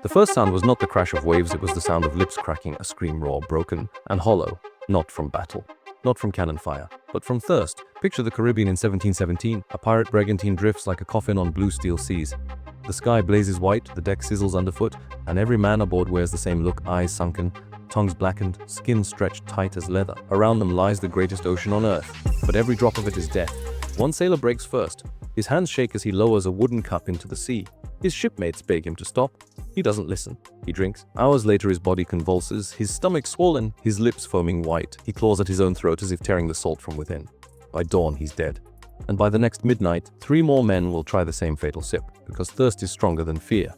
The first sound was not the crash of waves, it was the sound of lips cracking, a scream raw, broken, and hollow, not from battle, not from cannon fire, but from thirst. Picture the Caribbean in 1717. A pirate brigantine drifts like a coffin on blue steel seas. The sky blazes white, the deck sizzles underfoot, and every man aboard wears the same look, eyes sunken, tongues blackened, skin stretched tight as leather. Around them lies the greatest ocean on earth, but every drop of it is death. One sailor breaks first. His hands shake as he lowers a wooden cup into the sea. His shipmates beg him to stop. He doesn't listen. He drinks. Hours later his body convulses, his stomach swollen, his lips foaming white. He claws at his own throat as if tearing the salt from within. By dawn he's dead. And by the next midnight, 3 more men will try the same fatal sip, because thirst is stronger than fear.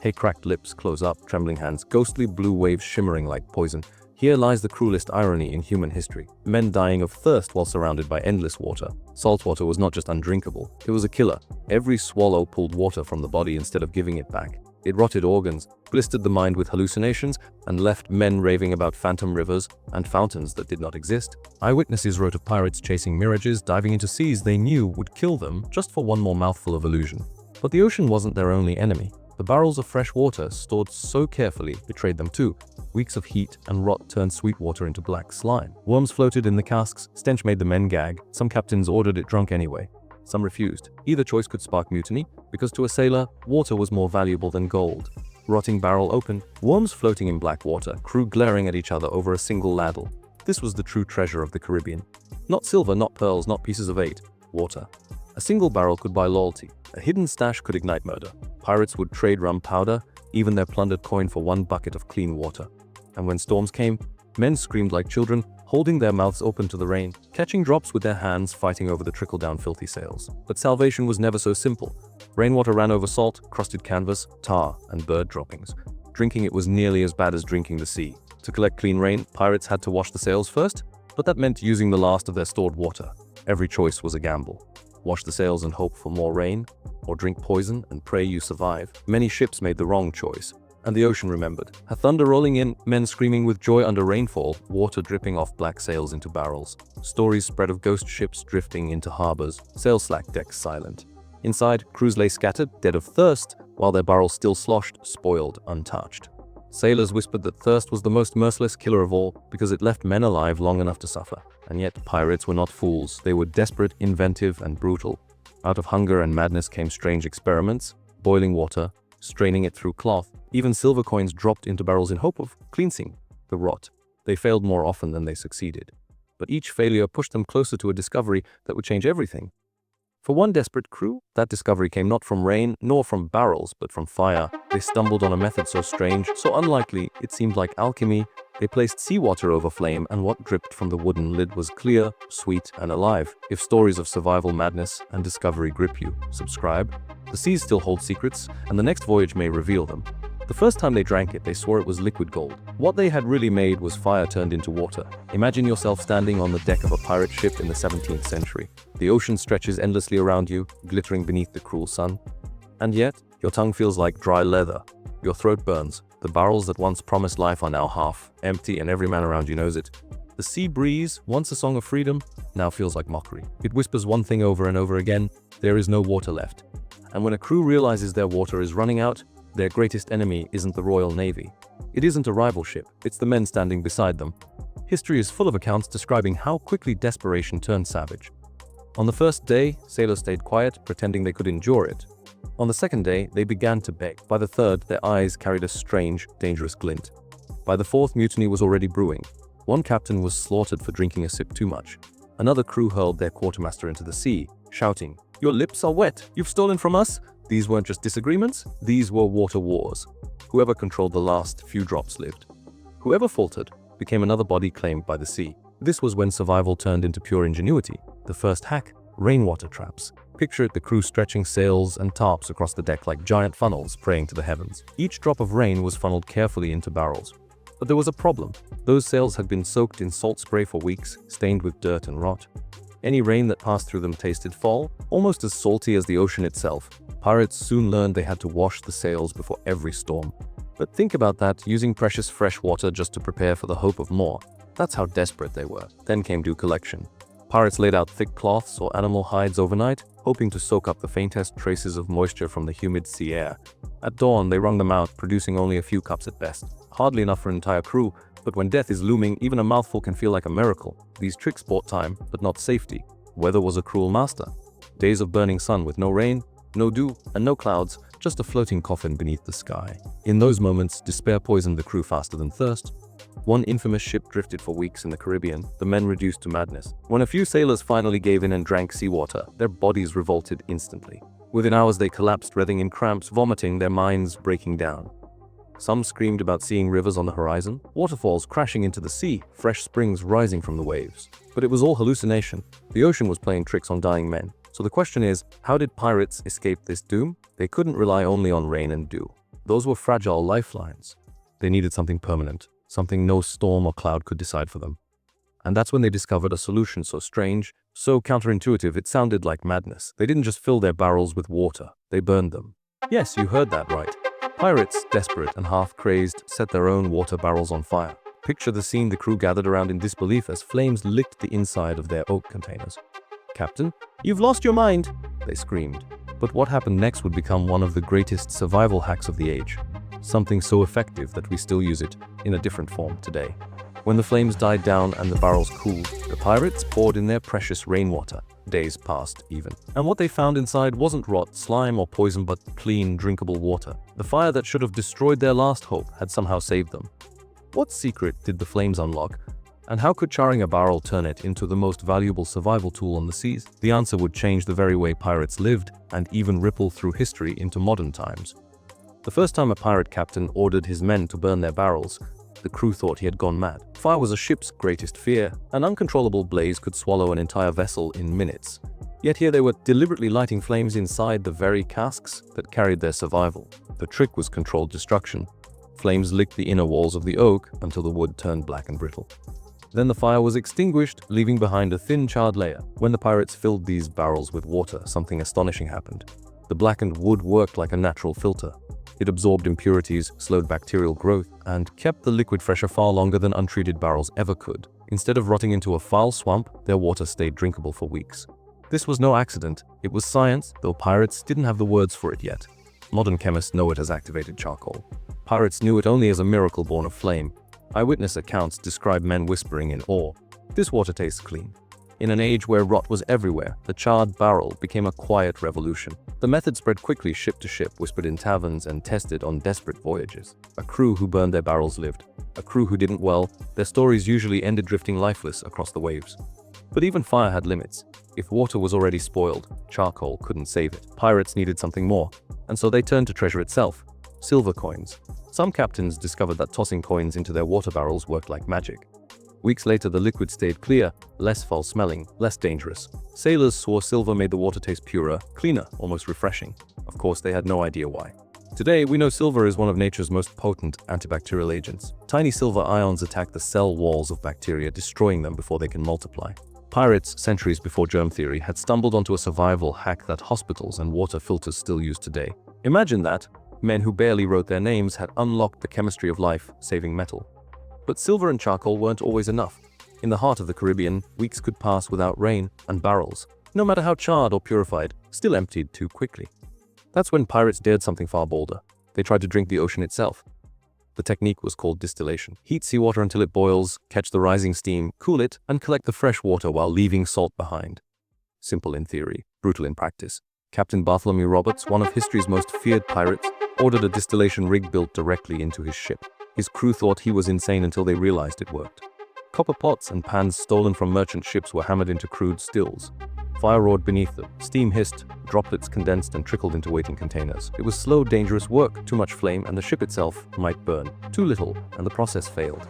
Hey, cracked lips close up, trembling hands, ghostly blue waves shimmering like poison. Here lies the cruelest irony in human history. Men dying of thirst while surrounded by endless water. Salt water was not just undrinkable, it was a killer. Every swallow pulled water from the body instead of giving it back. It rotted organs, blistered the mind with hallucinations, and left men raving about phantom rivers and fountains that did not exist. Eyewitnesses wrote of pirates chasing mirages, diving into seas they knew would kill them just for one more mouthful of illusion. But the ocean wasn't their only enemy. The barrels of fresh water, stored so carefully, betrayed them too. Weeks of heat and rot turned sweet water into black slime. Worms floated in the casks, stench made the men gag. Some captains ordered it drunk anyway. Some refused. Either choice could spark mutiny, because to a sailor, water was more valuable than gold. Rotting barrel open, worms floating in black water, crew glaring at each other over a single ladle. This was the true treasure of the Caribbean. Not silver, not pearls, not pieces of eight. Water. A single barrel could buy loyalty. A hidden stash could ignite murder. Pirates would trade rum powder, even their plundered coin for 1 bucket of clean water. And when storms came, men screamed like children, holding their mouths open to the rain, catching drops with their hands, fighting over the trickle-down filthy sails. But salvation was never so simple. Rainwater ran over salt, crusted canvas, tar, and bird droppings. Drinking it was nearly as bad as drinking the sea. To collect clean rain, pirates had to wash the sails first, but that meant using the last of their stored water. Every choice was a gamble. Wash the sails and hope for more rain, or drink poison and pray you survive. Many ships made the wrong choice, and the ocean remembered. A thunder rolling in, men screaming with joy under rainfall, water dripping off black sails into barrels. Stories spread of ghost ships drifting into harbors, sail slack decks silent. Inside, crews lay scattered, dead of thirst, while their barrels still sloshed, spoiled, untouched. Sailors whispered that thirst was the most merciless killer of all because it left men alive long enough to suffer. And yet, pirates were not fools. They were desperate, inventive, and brutal. Out of hunger and madness came strange experiments, boiling water, straining it through cloth. Even silver coins dropped into barrels in hope of cleansing the rot. They failed more often than they succeeded. But each failure pushed them closer to a discovery that would change everything. For one desperate crew, that discovery came not from rain, nor from barrels, but from fire. They stumbled on a method so strange, so unlikely, it seemed like alchemy. They placed seawater over flame, and what dripped from the wooden lid was clear, sweet, and alive. If stories of survival madness and discovery grip you, subscribe. The seas still hold secrets, and the next voyage may reveal them. The first time they drank it, they swore it was liquid gold. What they had really made was fire turned into water. Imagine yourself standing on the deck of a pirate ship in the 17th century. The ocean stretches endlessly around you, glittering beneath the cruel sun. And yet, your tongue feels like dry leather. Your throat burns. The barrels that once promised life are now half empty, and every man around you knows it. The sea breeze, once a song of freedom, now feels like mockery. It whispers one thing over and over again: there is no water left. And when a crew realizes their water is running out, their greatest enemy isn't the Royal Navy. It isn't a rival ship, it's the men standing beside them. History is full of accounts describing how quickly desperation turned savage. On the first day, sailors stayed quiet, pretending they could endure it. On the second day, they began to beg. By the third, their eyes carried a strange, dangerous glint. By the fourth, mutiny was already brewing. One captain was slaughtered for drinking a sip too much. Another crew hurled their quartermaster into the sea, shouting, "Your lips are wet! You've stolen from us!" These weren't just disagreements, these were water wars. Whoever controlled the last few drops lived. Whoever faltered became another body claimed by the sea. This was when survival turned into pure ingenuity. The first hack: rainwater traps. Picture it, the crew stretching sails and tarps across the deck like giant funnels praying to the heavens. Each drop of rain was funneled carefully into barrels. But there was a problem. Those sails had been soaked in salt spray for weeks, stained with dirt and rot. Any rain that passed through them tasted foul, almost as salty as the ocean itself. Pirates soon learned they had to wash the sails before every storm. But think about that, using precious fresh water just to prepare for the hope of more. That's how desperate they were. Then came due collection. Pirates laid out thick cloths or animal hides overnight, hoping to soak up the faintest traces of moisture from the humid sea air. At dawn, they wrung them out, producing only a few cups at best. Hardly enough for an entire crew, but when death is looming, even a mouthful can feel like a miracle. These tricks bought time, but not safety. Weather was a cruel master. Days of burning sun with no rain, no dew, and no clouds, just a floating coffin beneath the sky. In those moments, despair poisoned the crew faster than thirst. One infamous ship drifted for weeks in the Caribbean, the men reduced to madness. When a few sailors finally gave in and drank seawater, their bodies revolted instantly. Within hours they collapsed, writhing in cramps, vomiting, their minds breaking down. Some screamed about seeing rivers on the horizon, waterfalls crashing into the sea, fresh springs rising from the waves. But it was all hallucination. The ocean was playing tricks on dying men. So the question is, how did pirates escape this doom? They couldn't rely only on rain and dew. Those were fragile lifelines. They needed something permanent, something no storm or cloud could decide for them. And that's when they discovered a solution so strange, so counterintuitive it sounded like madness. They didn't just fill their barrels with water, they burned them. Yes, you heard that right. Pirates, desperate and half-crazed, set their own water barrels on fire. Picture the scene: the crew gathered around in disbelief as flames licked the inside of their oak containers. "Captain, you've lost your mind," they screamed. But what happened next would become one of the greatest survival hacks of the age. Something so effective that we still use it in a different form today. When the flames died down and the barrels cooled, the pirates poured in their precious rainwater. Days passed even. And what they found inside wasn't rot, slime, or poison, but clean, drinkable water. The fire that should have destroyed their last hope had somehow saved them. What secret did the flames unlock? And how could charring a barrel turn it into the most valuable survival tool on the seas? The answer would change the very way pirates lived and even ripple through history into modern times. The first time a pirate captain ordered his men to burn their barrels, the crew thought he had gone mad. Fire was a ship's greatest fear. An uncontrollable blaze could swallow an entire vessel in minutes. Yet here they were deliberately lighting flames inside the very casks that carried their survival. The trick was controlled destruction. Flames licked the inner walls of the oak until the wood turned black and brittle. Then the fire was extinguished, leaving behind a thin charred layer. When the pirates filled these barrels with water, something astonishing happened. The blackened wood worked like a natural filter. It absorbed impurities, slowed bacterial growth, and kept the liquid fresher far longer than untreated barrels ever could. Instead of rotting into a foul swamp, their water stayed drinkable for weeks. This was no accident. It was science, though pirates didn't have the words for it yet. Modern chemists know it as activated charcoal. Pirates knew it only as a miracle born of flame. Eyewitness accounts describe men whispering in awe, "This water tastes clean." In an age where rot was everywhere, the charred barrel became a quiet revolution. The method spread quickly, ship to ship, whispered in taverns, and tested on desperate voyages. A crew who burned their barrels lived. A crew who didn't, well, their stories usually ended drifting lifeless across the waves. But even fire had limits. If water was already spoiled, charcoal couldn't save it. Pirates needed something more, and so they turned to treasure itself: silver coins. Some captains discovered that tossing coins into their water barrels worked like magic. Weeks later, the liquid stayed clear, less foul-smelling, less dangerous. Sailors swore silver made the water taste purer, cleaner, almost refreshing. Of course, they had no idea why. Today, we know silver is one of nature's most potent antibacterial agents. Tiny silver ions attack the cell walls of bacteria, destroying them before they can multiply. Pirates, centuries before germ theory, had stumbled onto a survival hack that hospitals and water filters still use today. Imagine that. Men who barely wrote their names had unlocked the chemistry of life, saving metal. But silver and charcoal weren't always enough. In the heart of the Caribbean, weeks could pass without rain, and barrels, no matter how charred or purified, still emptied too quickly. That's when pirates dared something far bolder. They tried to drink the ocean itself. The technique was called distillation. Heat seawater until it boils, catch the rising steam, cool it, and collect the fresh water while leaving salt behind. Simple in theory, brutal in practice. Captain Bartholomew Roberts, one of history's most feared pirates, ordered a distillation rig built directly into his ship. His crew thought he was insane until they realized it worked. Copper pots and pans stolen from merchant ships were hammered into crude stills. Fire roared beneath them, steam hissed, droplets condensed and trickled into waiting containers. It was slow, dangerous work, too much flame and the ship itself might burn. Too little, and the process failed.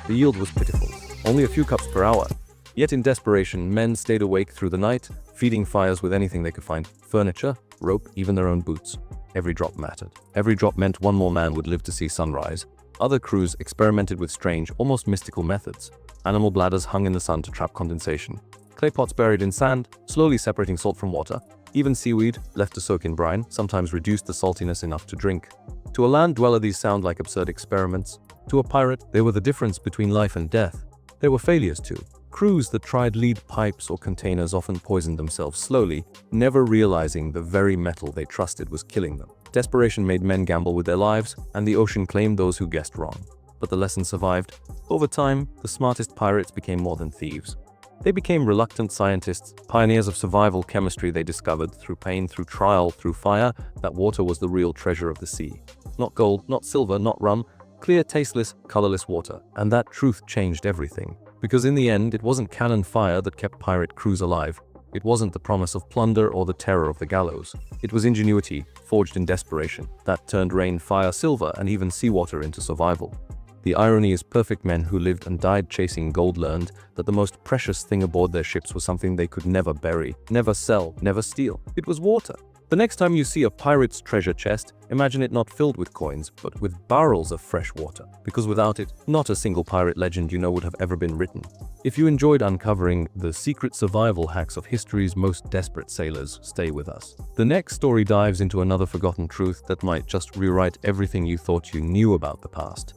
The yield was pitiful, only a few cups per hour. Yet in desperation, men stayed awake through the night, feeding fires with anything they could find: furniture, rope, even their own boots. Every drop mattered. Every drop meant one more man would live to see sunrise. Other crews experimented with strange, almost mystical methods. Animal bladders hung in the sun to trap condensation. Clay pots buried in sand, slowly separating salt from water. Even seaweed, left to soak in brine, sometimes reduced the saltiness enough to drink. To a land dweller, these sound like absurd experiments. To a pirate, they were the difference between life and death. They were failures too. Crews that tried lead pipes or containers often poisoned themselves slowly, never realizing the very metal they trusted was killing them. Desperation made men gamble with their lives, and the ocean claimed those who guessed wrong. But the lesson survived. Over time, the smartest pirates became more than thieves. They became reluctant scientists, pioneers of survival chemistry. They discovered, through pain, through trial, through fire, that water was the real treasure of the sea. Not gold, not silver, not rum, clear, tasteless, colorless water. And that truth changed everything. Because in the end, it wasn't cannon fire that kept pirate crews alive. It wasn't the promise of plunder or the terror of the gallows. It was ingenuity, forged in desperation, that turned rain, fire, silver, and even seawater into survival. The irony is, perfect men who lived and died chasing gold learned that the most precious thing aboard their ships was something they could never bury, never sell, never steal. It was water. The next time you see a pirate's treasure chest, imagine it not filled with coins, but with barrels of fresh water. Because without it, not a single pirate legend would have ever been written. If you enjoyed uncovering the secret survival hacks of history's most desperate sailors, stay with us. The next story dives into another forgotten truth that might just rewrite everything you thought you knew about the past.